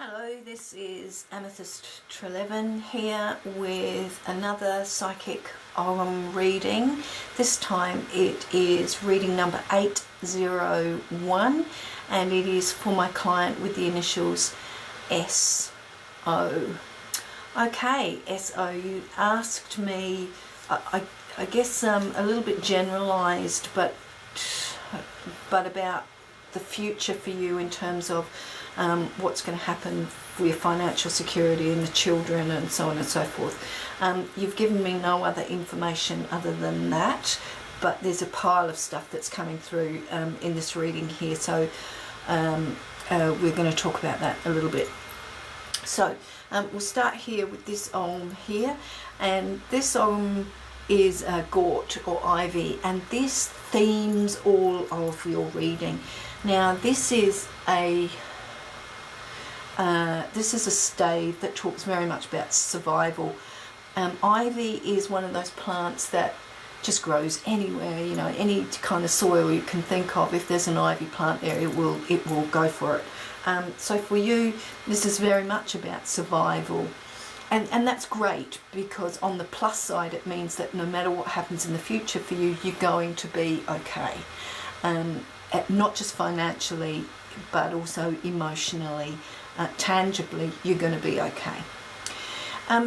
Hello, this is Amethyst Treleaven here with another Psychic Ogham reading. This time it is reading number 801 and it is for my client with the initials S.O. Okay, S.O., you asked me, I guess a little bit generalised, but about the future for you in terms of what's going to happen for your financial security and the children and so on and so forth. You've given me no other information other than that, but there's a pile of stuff that's coming through in this reading here, so we're going to talk about that a little bit. So we'll start here with this Ogham here, and this Ogham is Gort or ivy, and this themes all of your reading. Now this is a stave that talks very much about survival. Ivy is one of those plants that just grows anywhere, you know, any kind of soil you can think of. If there's an ivy plant there, it will go for it. So for you, this is very much about survival. And that's great, because on the plus side it means that no matter what happens in the future for you, you're going to be okay. Not just financially, but also emotionally, tangibly, you're going to be okay.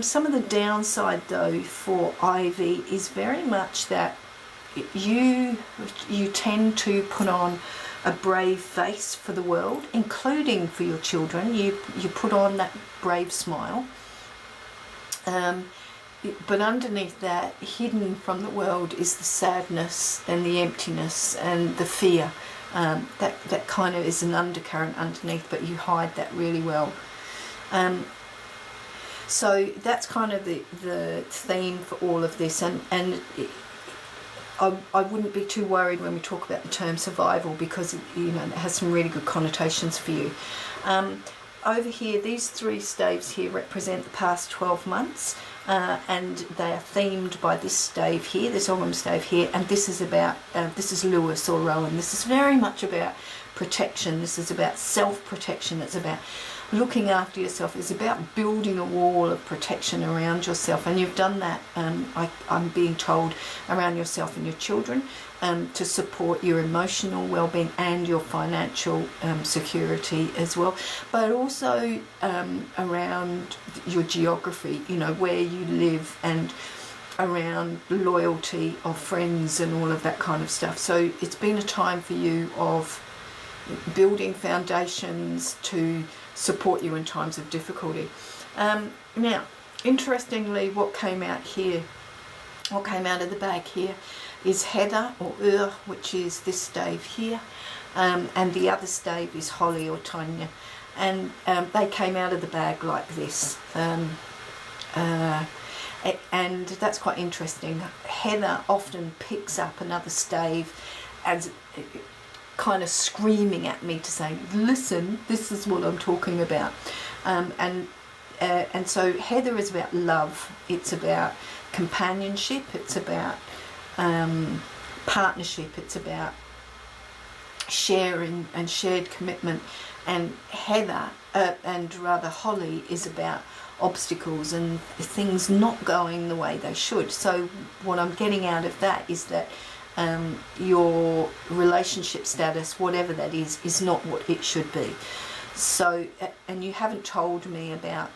Some of the downside though for ivy is very much that you tend to put on a brave face for the world, including for your children. You put on that brave smile. But underneath that, hidden from the world, is the sadness and the emptiness and the fear. That kind of is an undercurrent underneath, but you hide that really well. So that's kind of the theme for all of this, and I wouldn't be too worried when we talk about the term survival, because it has some really good connotations for you. Over here, these three staves here represent the past 12 months, and they are themed by this stave here, this Ogham stave here, and this is about, this is Lewis or Rowan. This is very much about protection. This is about self-protection. It's about looking after yourself. It's about building a wall of protection around yourself, and you've done that, I'm being told, around yourself and your children, to support your emotional well-being and your financial security as well, but also around your geography, where you live, and around loyalty of friends and all of that kind of stuff. So it's been a time for you of building foundations to support you in times of difficulty. Now, interestingly, what came out of the bag here is heather or which is this stave here, and the other stave is holly or tonya, and they came out of the bag like this, and that's quite interesting. Heather often picks up another stave as kind of screaming at me to say, listen, this is what I'm talking about. And so heather is about love, it's about companionship, it's about partnership, it's about sharing and shared commitment. And holly is about obstacles and things not going the way they should. So what I'm getting out of that is that your relationship status, whatever that is not what it should be. So, and you haven't told me about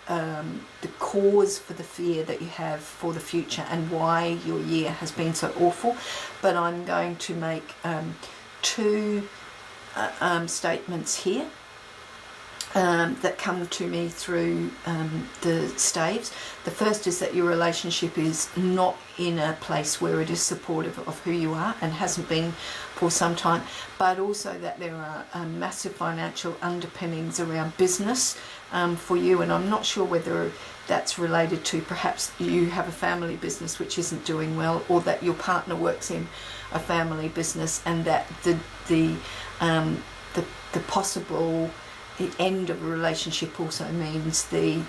the cause for the fear that you have for the future and why your year has been so awful, but I'm going to make two statements here that come to me through the staves. The first is that your relationship is not in a place where it is supportive of who you are, and hasn't been for some time, but also that there are massive financial underpinnings around business for you, and I'm not sure whether that's related to perhaps you have a family business which isn't doing well, or that your partner works in a family business, and that the possible end of a relationship also means the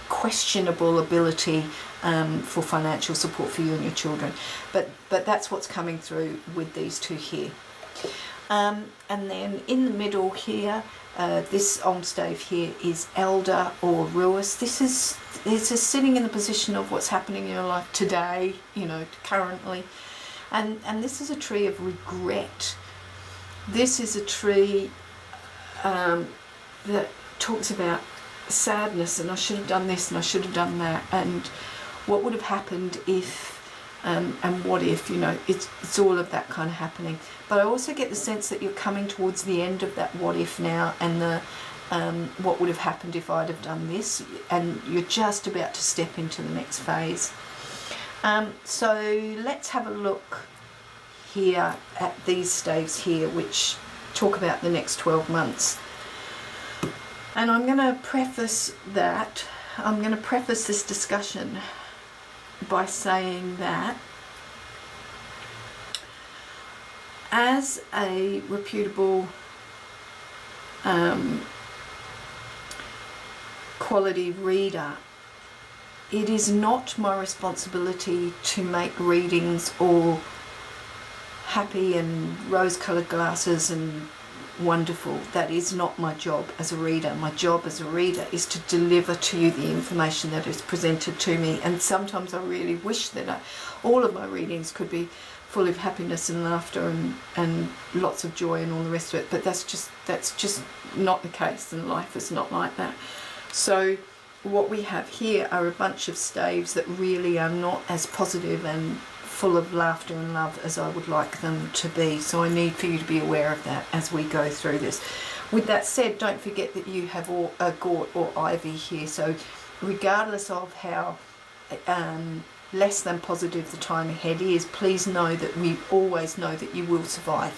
questionable ability for financial support for you and your children. But that's what's coming through with these two here. And then in the middle here, this Om stave here is Elder or Ruis. This is sitting in the position of what's happening in your life today, currently. And this is a tree of regret. This is a tree that talks about sadness, and I should have done this and I should have done that, and what would have happened if, and what if, it's all of that kind of happening. But I also get the sense that you're coming towards the end of that what if now, and the what would have happened if I'd have done this, and you're just about to step into the next phase. So let's have a look here at these staves here, which talk about the next 12 months. And I'm going to preface this discussion by saying that as a reputable quality reader, it is not my responsibility to make readings all happy and rose-coloured glasses and wonderful. That is not my job as a reader. My job as a reader is to deliver to you the information that is presented to me, and sometimes I really wish that all of my readings could be full of happiness and laughter and lots of joy and all the rest of it, but that's just not the case, and life is not like that. So what we have here are a bunch of staves that really are not as positive and full of laughter and love as I would like them to be. So I need for you to be aware of that as we go through this. With that said, don't forget that you have a gort or ivy here. So regardless of how less than positive the time ahead is, please know that we always know that you will survive.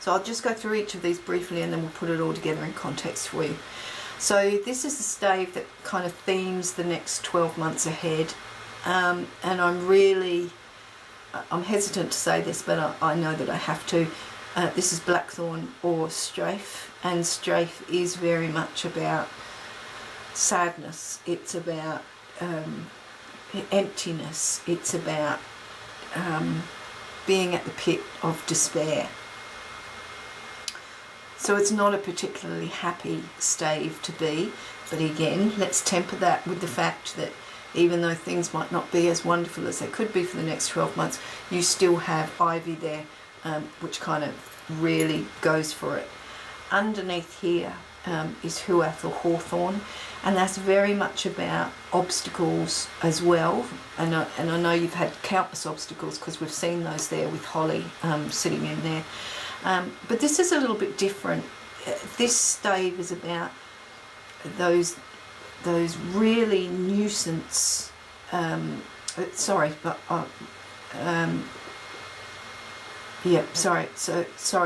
So I'll just go through each of these briefly and then we'll put it all together in context for you. So this is the stave that kind of themes the next 12 months ahead. And I'm hesitant to say this, but I know that I have to. This is blackthorn or strafe, and strafe is very much about sadness. It's about emptiness. It's about being at the pit of despair. So it's not a particularly happy stave to be, but again, let's temper that with the fact that even though things might not be as wonderful as they could be for the next 12 months, you still have ivy there, which kind of really goes for it. Underneath here is huath or hawthorn, and that's very much about obstacles as well. And I know you've had countless obstacles because we've seen those there with holly sitting in there. But this is a little bit different. This stave is about those really nuisance, sorry,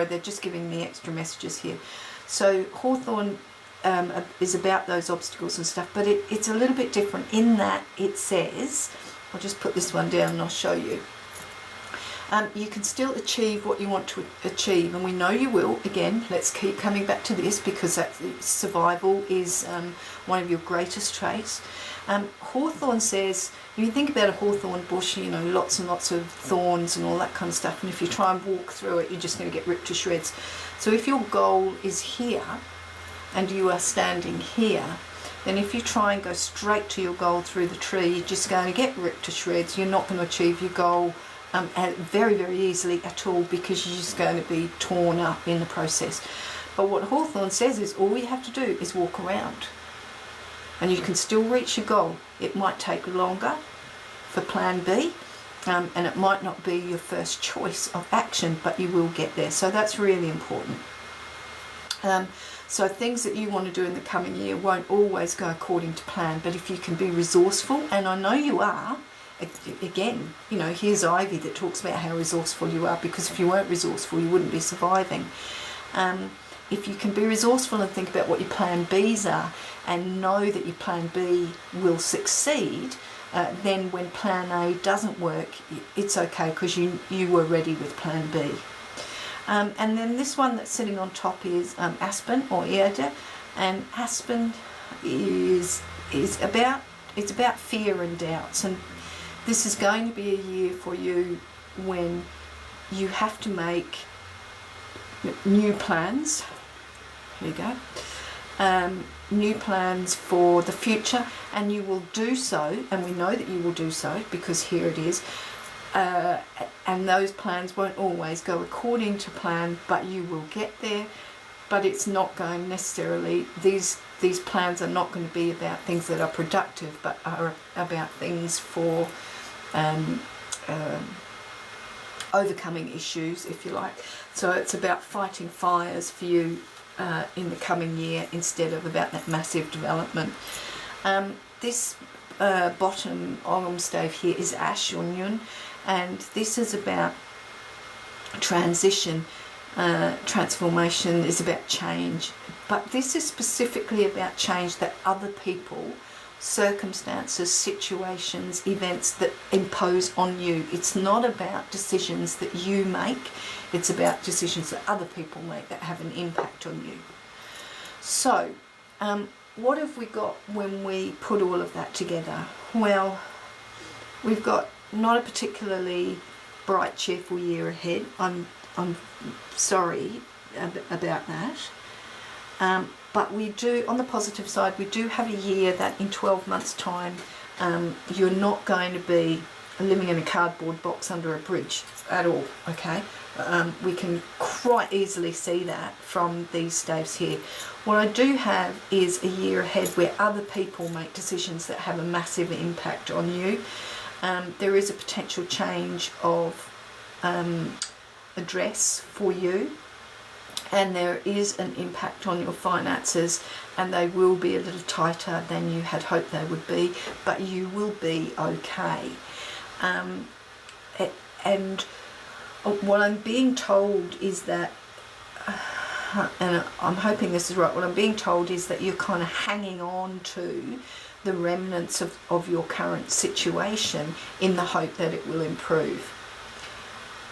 they're just giving me extra messages here. So hawthorn is about those obstacles and stuff, but it's a little bit different in that it says, I'll just put this one down and I'll show you. You can still achieve what you want to achieve, and we know you will. Again, let's keep coming back to this because survival is one of your greatest traits. Hawthorn says, if you think about a hawthorn bush, lots and lots of thorns and all that kind of stuff, and if you try and walk through it, you're just going to get ripped to shreds. So if your goal is here and you are standing here, then if you try and go straight to your goal through the tree, you're just going to get ripped to shreds. You're not going to achieve your goal very, very easily at all, because you're just going to be torn up in the process. But what Hawthorn says is all you have to do is walk around and you can still reach your goal. It might take longer for plan B, and it might not be your first choice of action, but you will get there. So that's really important. So things that you want to do in the coming year won't always go according to plan, but if you can be resourceful, and I know you are, again, here's ivy that talks about how resourceful you are, because if you weren't resourceful you wouldn't be surviving. If you can be resourceful and think about what your plan Bs are and know that your plan B will succeed, then when plan A doesn't work, it's okay because you were ready with plan B. And then this one that's sitting on top is aspen or erde, and aspen is about fear and doubts, and this is going to be a year for you when you have to make new plans. Here you go. New plans for the future, and you will do so, and we know that you will do so because here it is. And those plans won't always go according to plan, but you will get there. But it's not going necessarily, these plans are not going to be about things that are productive, but are about things for overcoming issues, if you like. So it's about fighting fires for you in the coming year instead of about that massive development. This bottom Ogham stave here is Ash or Nyun, and this is about transition. Transformation is about change, but this is specifically about change that other people, circumstances, situations, events that impose on you. It's not about decisions that you make, it's about decisions that other people make that have an impact on you. So what have we got when we put all of that together? Well, we've got not a particularly bright, cheerful year ahead. I'm sorry about that. But we do, on the positive side, we do have a year that in 12 months' time, you're not going to be living in a cardboard box under a bridge at all, okay? We can quite easily see that from these staves here. What I do have is a year ahead where other people make decisions that have a massive impact on you. There is a potential change of address for you, and there is an impact on your finances, and they will be a little tighter than you had hoped they would be, but you will be okay. And what I'm being told is that, and I'm hoping this is right, what I'm being told is that you're kind of hanging on to the remnants of your current situation in the hope that it will improve.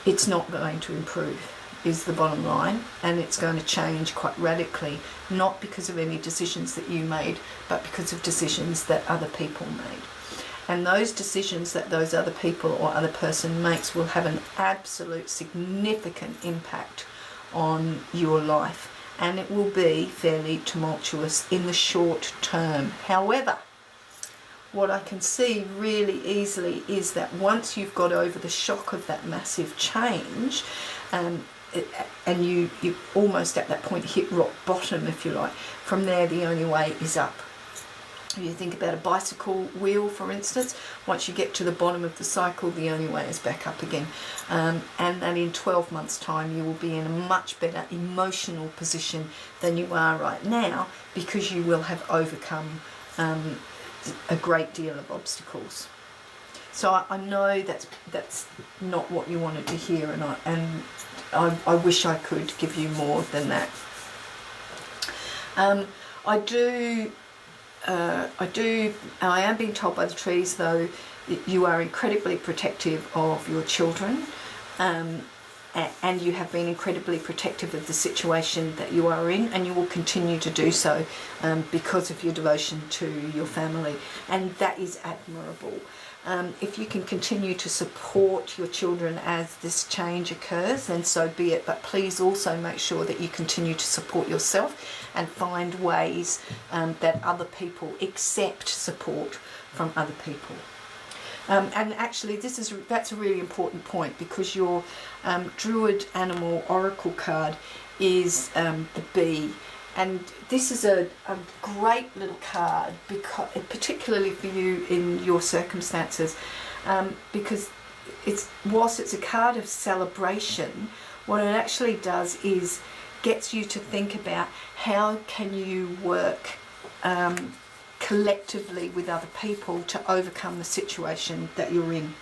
It's not going to improve, is the bottom line, and it's going to change quite radically, not because of any decisions that you made, but because of decisions that other people made. And those decisions that those other people or other person makes will have an absolute significant impact on your life, and it will be fairly tumultuous in the short term. However, what I can see really easily is that once you've got over the shock of that massive change, and you almost at that point hit rock bottom, if you like, from there the only way is up. If you think about a bicycle wheel, for instance, once you get to the bottom of the cycle, the only way is back up again. And that in 12 months' time you will be in a much better emotional position than you are right now, because you will have overcome a great deal of obstacles. So I know that's not what you wanted to hear, and I wish I could give you more than that. I am being told by the trees, though, that you are incredibly protective of your children, and you have been incredibly protective of the situation that you are in, and you will continue to do so because of your devotion to your family, and that is admirable. If you can continue to support your children as this change occurs, then so be it, but please also make sure that you continue to support yourself and find ways that other people accept support from other people. And actually that's a really important point, because your Druid Animal Oracle card is the bee. And this is a great little card, because, particularly for you in your circumstances, because whilst it's a card of celebration, what it actually does is gets you to think about how can you work collectively with other people to overcome the situation that you're in.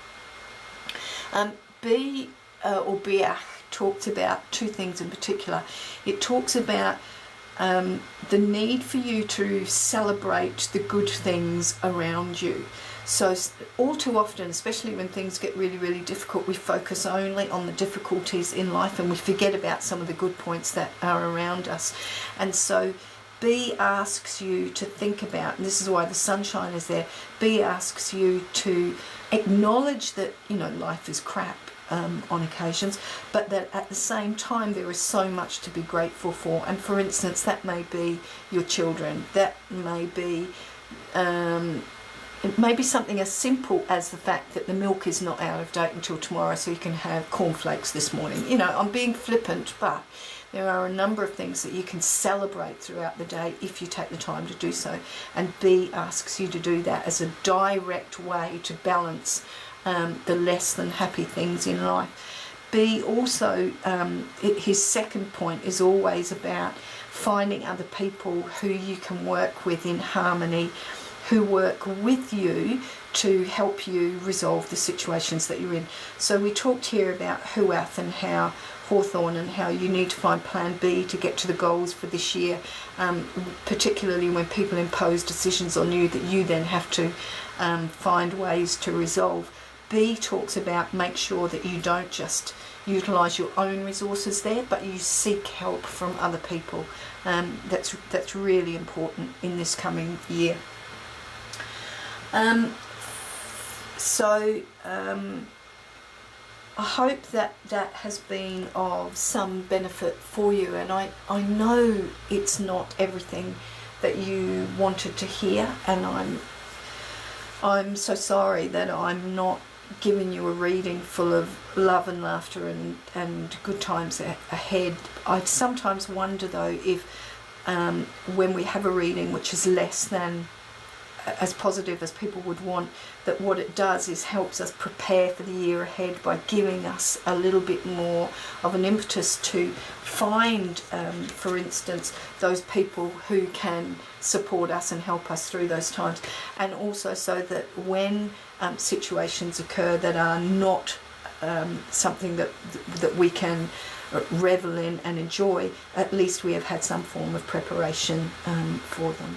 Bee or Biach talks about two things in particular. It talks about the need for you to celebrate the good things around you. So all too often, especially when things get really, really difficult, we focus only on the difficulties in life and we forget about some of the good points that are around us. And so B asks you to think about, and this is why the sunshine is there, B asks you to acknowledge that, life is crap, on occasions, but that at the same time there is so much to be grateful for. And for instance, that may be your children, that may be it may be something as simple as the fact that the milk is not out of date until tomorrow, so you can have cornflakes this morning. You know, I'm being flippant, but there are a number of things that you can celebrate throughout the day if you take the time to do so. And B asks you to do that as a direct way to balance the less than happy things in life. B also, his second point is always about finding other people who you can work with in harmony, who work with you to help you resolve the situations that you're in. So we talked here about Huath and how Hawthorne and how you need to find plan B to get to the goals for this year, particularly when people impose decisions on you that you then have to find ways to resolve. B talks about make sure that you don't just utilise your own resources there, but you seek help from other people. That's really important in this coming year. I hope that has been of some benefit for you, and I know it's not everything that you wanted to hear, and I'm so sorry that I'm not giving you a reading full of love and laughter and good times ahead. I sometimes wonder though if when we have a reading which is less than as positive as people would want, that what it does is helps us prepare for the year ahead by giving us a little bit more of an impetus to find, for instance, those people who can support us and help us through those times, and also so that when situations occur that are not something that we can revel in and enjoy, at least we have had some form of preparation for them.